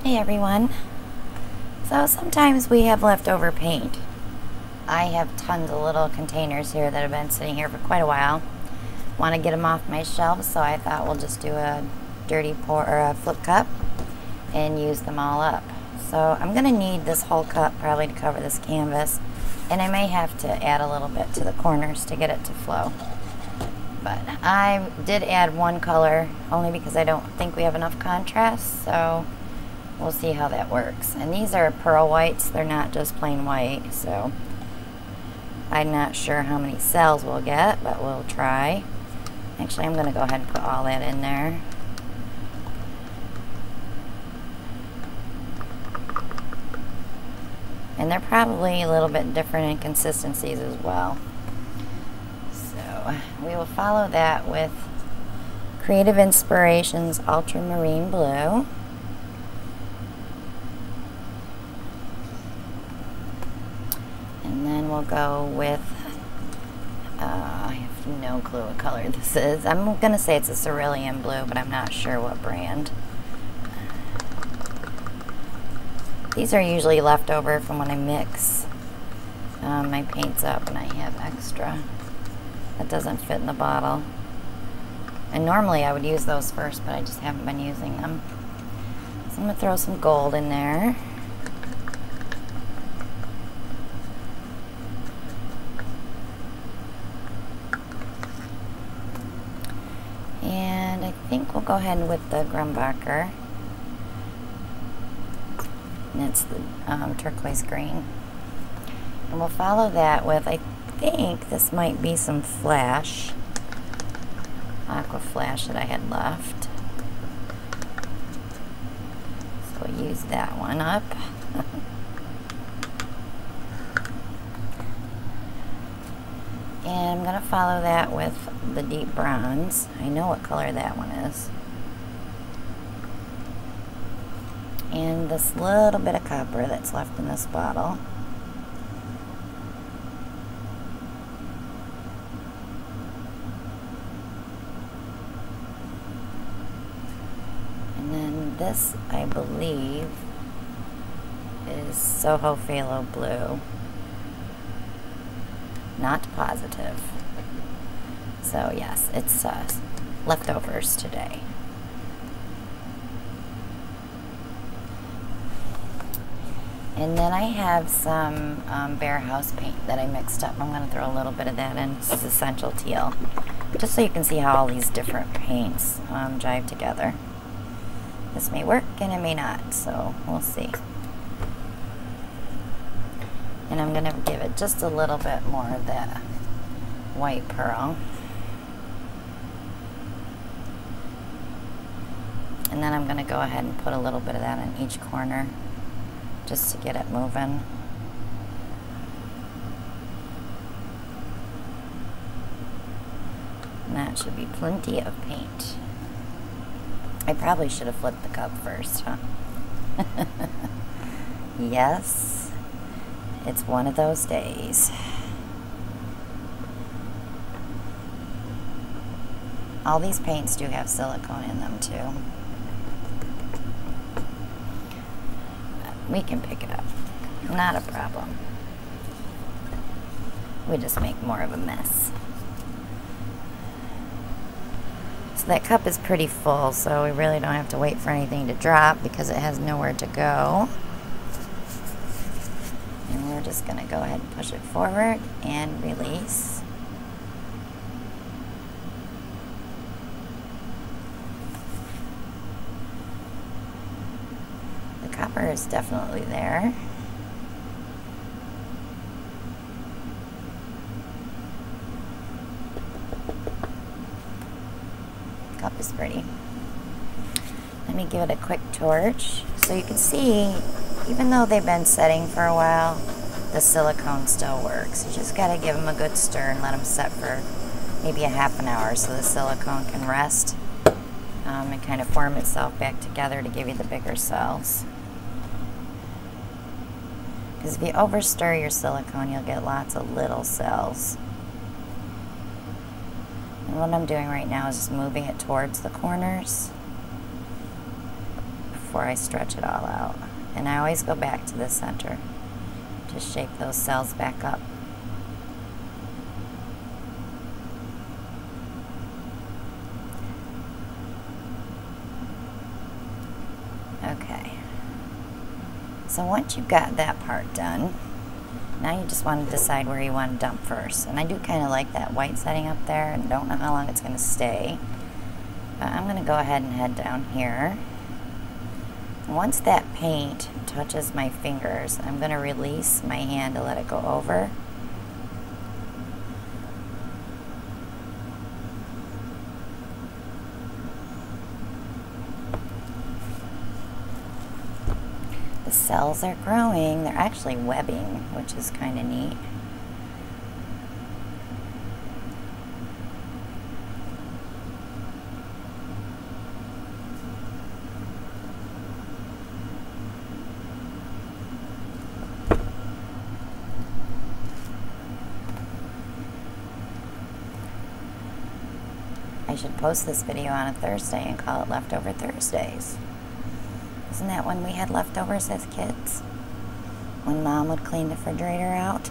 Hey everyone. So sometimes we have leftover paint. I have tons of little containers here that have been sitting here for quite a while. Want to get them off my shelves, so I thought we'll just do a dirty pour or a flip cup and use them all up. So I'm going to need this whole cup probably to cover this canvas, and I may have to add a little bit to the corners to get it to flow. But I did add one color only because I don't think we have enough contrast, so we'll see how that works. And these are pearl whites, they're not just plain white, so I'm not sure how many cells we'll get, but we'll try. Actually, I'm going to go ahead and put all that in there. And they're probably a little bit different in consistencies as well. So we will follow that with Creative Inspirations Ultramarine Blue. And then we'll go with, I have no clue what color this is. I'm going to say it's a cerulean blue, but I'm not sure what brand. These are usually left over from when I mix my paints up and I have extra that doesn't fit in the bottle. And normally I would use those first, but I just haven't been using them. So I'm going to throw some gold in there. And I think we'll go ahead with the Grumbacher. And it's the turquoise green. And we'll follow that with, I think this might be some flash, aqua flash that I had left. So we'll use that one up. And I'm going to follow that with the deep bronze. I know what color that one is. And this little bit of copper that's left in this bottle. And then this, I believe, is Soho Phthalo Blue. Not positive. So yes, it's leftovers today. And then I have some Bear House paint that I mixed up. I'm going to throw a little bit of that in. This is Essential Teal. Just so you can see how all these different paints jive together. This may work and it may not, so we'll see. And I'm going to give it just a little bit more of that white pearl. And then I'm going to go ahead and put a little bit of that in each corner, just to get it moving. And that should be plenty of paint. I probably should have flipped the cup first, huh? Yes, it's one of those days. All these paints do have silicone in them too. We can pick it up. Not a problem. We just make more of a mess. So that cup is pretty full, so we really don't have to wait for anything to drop because it has nowhere to go. And we're just going to go ahead and push it forward and release. Copper is definitely there. Cup is pretty. Let me give it a quick torch. So you can see, even though they've been setting for a while, the silicone still works. You just got to give them a good stir and let them set for maybe a half an hour so the silicone can rest and kind of form itself back together to give you the bigger cells. Because if you overstir your silicone, you'll get lots of little cells. And what I'm doing right now is just moving it towards the corners before I stretch it all out. And I always go back to the center to shape those cells back up. Okay. So once you've got that part done, now you just want to decide where you want to dump first. And I do kind of like that white setting up there and don't know how long it's going to stay. But I'm going to go ahead and head down here. Once that paint touches my fingers, I'm going to release my hand to let it go over. The cells are growing. They're actually webbing, which is kind of neat. I should post this video on a Thursday and call it Leftover Thursdays. Isn't that when we had leftovers as kids? When Mom would clean the refrigerator out?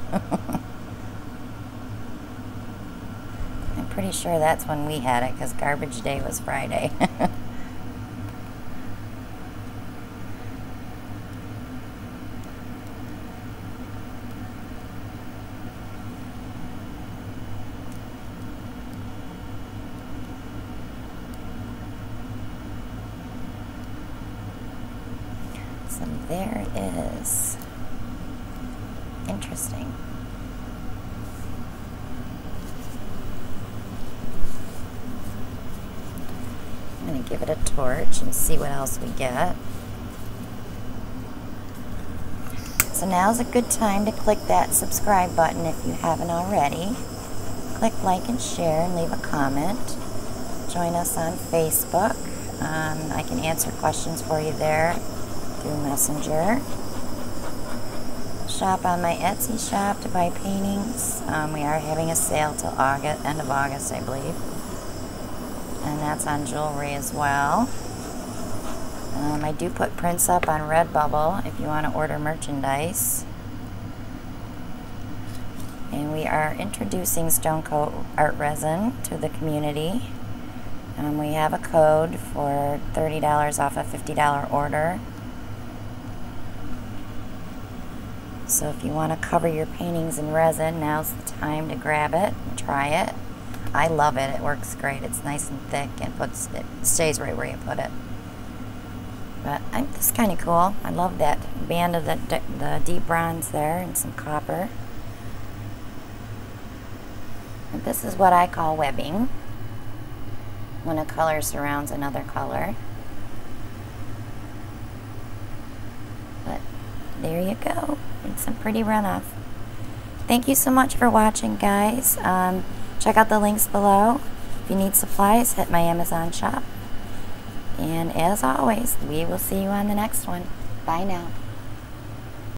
I'm pretty sure that's when we had it, because garbage day was Friday. So there it is. Interesting. I'm going to give it a torch and see what else we get. So now's a good time to click that subscribe button if you haven't already. Click like and share and leave a comment. Join us on Facebook. I can answer questions for you there through Messenger. Shop on my Etsy shop to buy paintings. We are having a sale till August, end of August, I believe. And that's on jewelry as well. I do put prints up on Redbubble if you want to order merchandise. And we are introducing Stone Coat art resin to the community. We have a code for $30 off a $50 order. So if you want to cover your paintings in resin, now's the time to grab it and try it. I love it. It works great. It's nice and thick and it stays right where you put it. But it's kind of cool. I love that band of the deep bronze there and some copper. And this is what I call webbing, when a color surrounds another color. But there you go. It's a pretty runoff. Thank you so much for watching, guys. Check out the links below. If you need supplies, hit my Amazon shop. And as always, we will see you on the next one. Bye now.